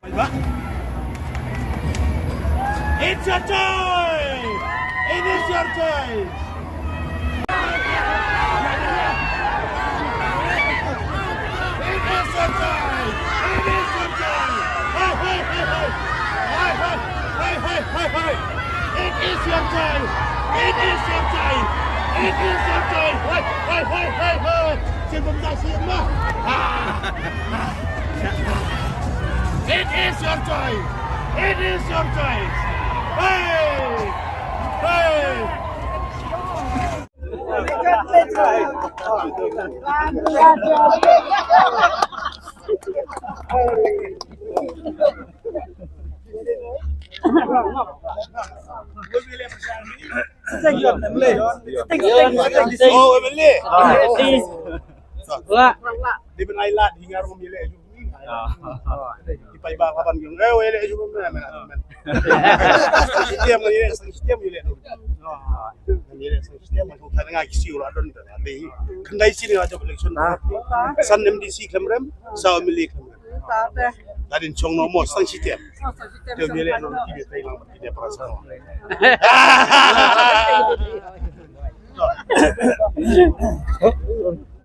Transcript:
It's your time! It is your time! It is your time! It is your time! Hey! It is your time! It is your time! It is your time! Hey! Sebelum tak siap lah! It is your time! It is your time! Hey! Oh, MLA. Di Benailat hingga memilih juga. Di iba kapan yung wala juga men. Sistem yun. Sistem ko kana nga kisiu la don ade. Kandai sini aja election. San MDC klamrem, sa MLA klamrem. Tadi chong nomor sang sistem. Dia milih non TV Thailand tidak perasaan.